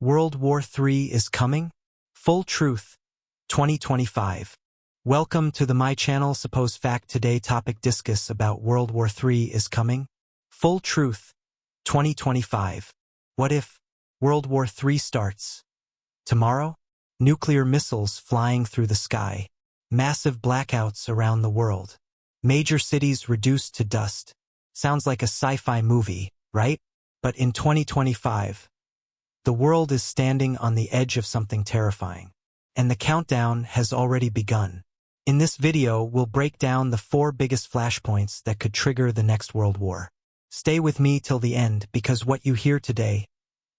World War III is coming? Full Truth, 2025. Welcome to my channel. Suppose Fact. Today topic discuss about World War III is coming? Full Truth, 2025. What if World War III starts tomorrow? Nuclear missiles flying through the sky. Massive blackouts around the world. Major cities reduced to dust. Sounds like a sci-fi movie, right? But in 2025, the world is standing on the edge of something terrifying. And the countdown has already begun. In this video, we'll break down the 4 biggest flashpoints that could trigger the next world war. Stay with me till the end because what you hear today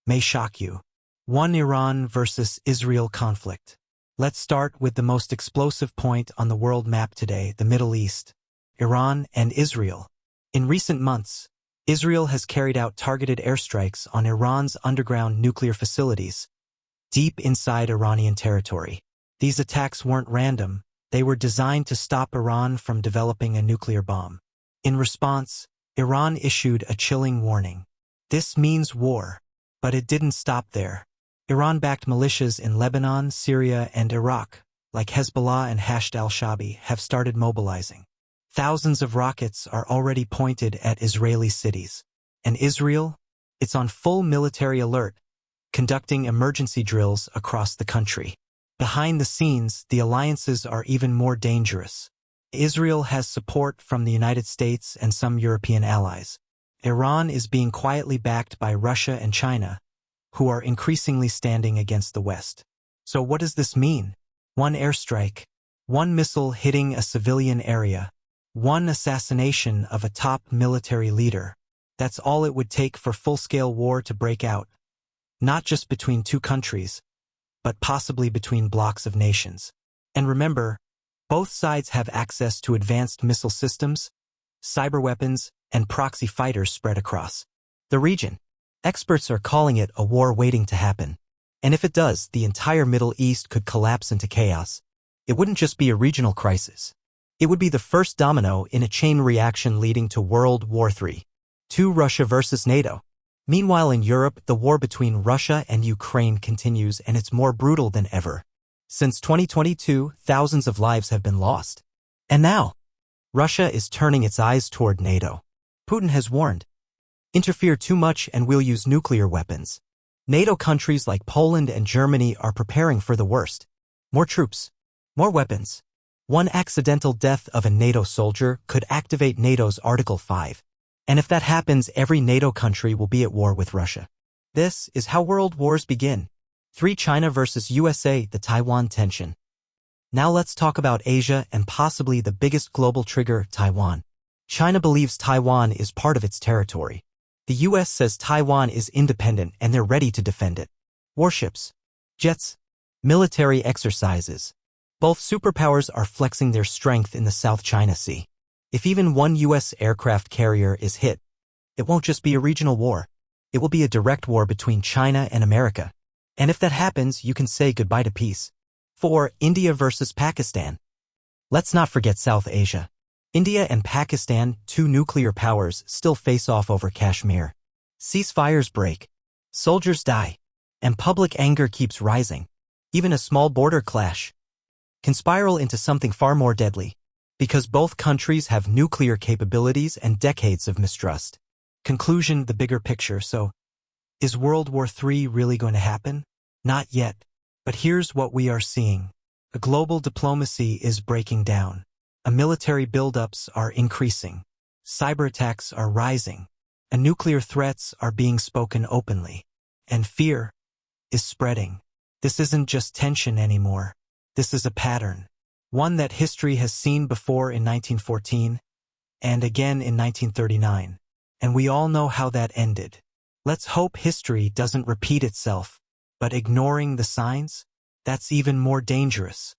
may shock you. 1. Iran versus Israel conflict. Let's start with the most explosive point on the world map today, the Middle East. Iran and Israel. In recent months, Israel has carried out targeted airstrikes on Iran's underground nuclear facilities, deep inside Iranian territory. These attacks weren't random, they were designed to stop Iran from developing a nuclear bomb. In response, Iran issued a chilling warning. This means war. But it didn't stop there. Iran-backed militias in Lebanon, Syria, and Iraq, like Hezbollah and Hashd al-Shaabi, have started mobilizing. Thousands of rockets are already pointed at Israeli cities. And Israel? It's on full military alert, conducting emergency drills across the country. Behind the scenes, the alliances are even more dangerous. Israel has support from the United States and some European allies. Iran is being quietly backed by Russia and China, who are increasingly standing against the West. So what does this mean? 1 airstrike, 1 missile hitting a civilian area, 1 assassination of a top military leader. That's all it would take for full-scale war to break out. Not just between 2 countries, but possibly between blocks of nations. And remember, both sides have access to advanced missile systems, cyber weapons, and proxy fighters spread across the region. Experts are calling it a war waiting to happen. And if it does, the entire Middle East could collapse into chaos. It wouldn't just be a regional crisis. It would be the first domino in a chain reaction leading to World War III. 2. Russia versus NATO. Meanwhile in Europe, the war between Russia and Ukraine continues and it's more brutal than ever. Since 2022, thousands of lives have been lost. And now, Russia is turning its eyes toward NATO. Putin has warned, interfere too much and we'll use nuclear weapons. NATO countries like Poland and Germany are preparing for the worst. More troops, more weapons. 1 accidental death of a NATO soldier could activate NATO's Article 5. And if that happens, every NATO country will be at war with Russia. This is how world wars begin. 3. China versus USA, the Taiwan tension. Now let's talk about Asia and possibly the biggest global trigger, Taiwan. China believes Taiwan is part of its territory. The US says Taiwan is independent and they're ready to defend it. Warships, jets, military exercises. Both superpowers are flexing their strength in the South China Sea. If even 1 US aircraft carrier is hit, it won't just be a regional war. It will be a direct war between China and America. And if that happens, you can say goodbye to peace. 4. India versus Pakistan. Let's not forget South Asia. India and Pakistan, 2 nuclear powers, still face off over Kashmir. Ceasefires break. Soldiers die. And public anger keeps rising. Even a small border clash can spiral into something far more deadly. Because both countries have nuclear capabilities and decades of mistrust. Conclusion, the bigger picture. So, is World War III really going to happen? Not yet. But here's what we are seeing. A global diplomacy is breaking down. Military buildups are increasing. Cyber attacks are rising. And nuclear threats are being spoken openly. And fear is spreading. This isn't just tension anymore. This is a pattern. One that history has seen before in 1914 and again in 1939. And we all know how that ended. Let's hope history doesn't repeat itself. But ignoring the signs? That's even more dangerous.